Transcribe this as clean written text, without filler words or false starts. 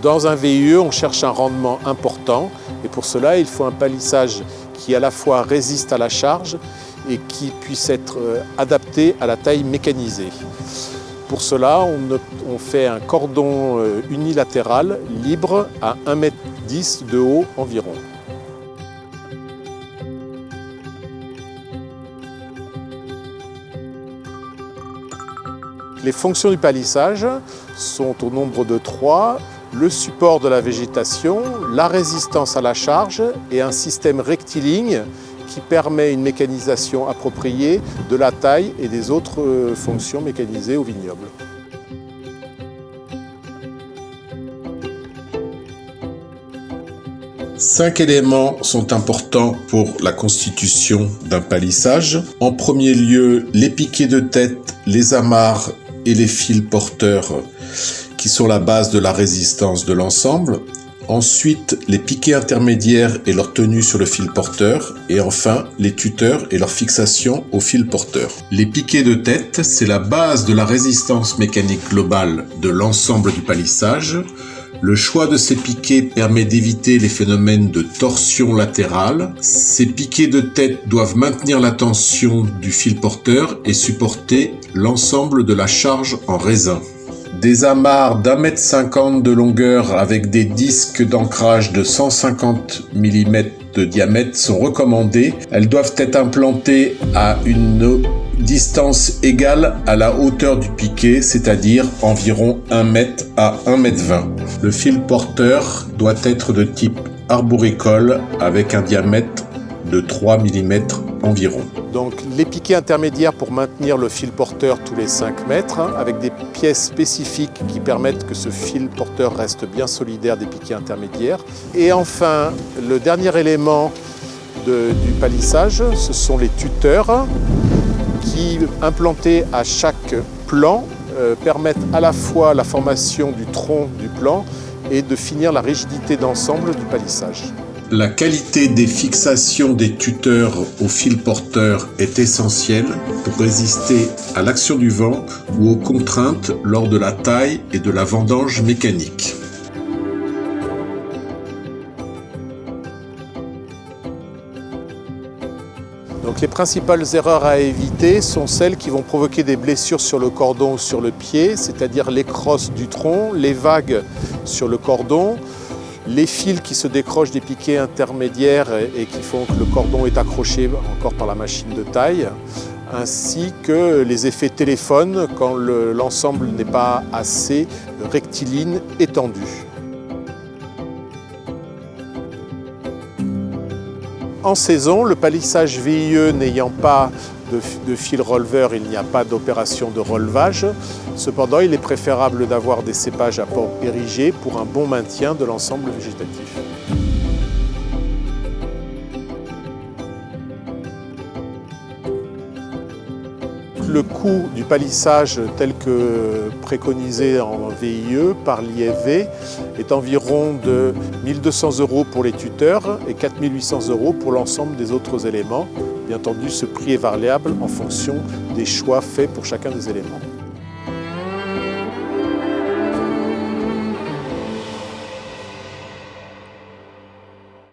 Dans un VIE, on cherche un rendement important et pour cela, il faut un palissage qui à la fois résiste à la charge et qui puisse être adapté à la taille mécanisée. Pour cela, on fait un cordon unilatéral libre à 1,10 m de haut environ. Les fonctions du palissage sont au nombre de 3. Le support de la végétation, la résistance à la charge et un système rectiligne qui permet une mécanisation appropriée de la taille et des autres fonctions mécanisées au vignoble. Cinq éléments sont importants pour la constitution d'un palissage. En premier lieu, les piquets de tête, les amarres et les fils porteurs qui sont la base de la résistance de l'ensemble. Ensuite, les piquets intermédiaires et leur tenue sur le fil porteur. Et enfin, les tuteurs et leur fixation au fil porteur. Les piquets de tête, c'est la base de la résistance mécanique globale de l'ensemble du palissage. Le choix de ces piquets permet d'éviter les phénomènes de torsion latérale. Ces piquets de tête doivent maintenir la tension du fil porteur et supporter l'ensemble de la charge en raisin. Des amarres d'1,50 m de longueur avec des disques d'ancrage de 150 mm de diamètre sont recommandées. Elles doivent être implantées à une distance égale à la hauteur du piquet, c'est-à-dire environ 1 m à 1,20 m. Le fil porteur doit être de type arboricole avec un diamètre de 3 mm environ. Donc les piquets intermédiaires pour maintenir le fil porteur tous les 5 mètres, avec des pièces spécifiques qui permettent que ce fil porteur reste bien solidaire des piquets intermédiaires. Et enfin, le dernier élément du palissage, ce sont les tuteurs qui, implantés à chaque plan, permettent à la fois la formation du tronc du plan et de finir la rigidité d'ensemble du palissage. La qualité des fixations des tuteurs au fil porteur est essentielle pour résister à l'action du vent ou aux contraintes lors de la taille et de la vendange mécanique. Donc les principales erreurs à éviter sont celles qui vont provoquer des blessures sur le cordon ou sur le pied, c'est-à-dire les crosses du tronc, les vagues sur le cordon, les fils qui se décrochent des piquets intermédiaires et qui font que le cordon est accroché encore par la machine de taille, ainsi que les effets téléphone quand l'ensemble n'est pas assez rectiligne et tendu. En saison, le palissage VIE n'ayant pas de fil releveur, il n'y a pas d'opération de relevage. Cependant, il est préférable d'avoir des cépages à port érigé pour un bon maintien de l'ensemble végétatif. Le coût du palissage tel que préconisé en VIE par l'IFV est environ de 1 200 € pour les tuteurs et 4 800 € pour l'ensemble des autres éléments. Bien entendu, ce prix est variable en fonction des choix faits pour chacun des éléments.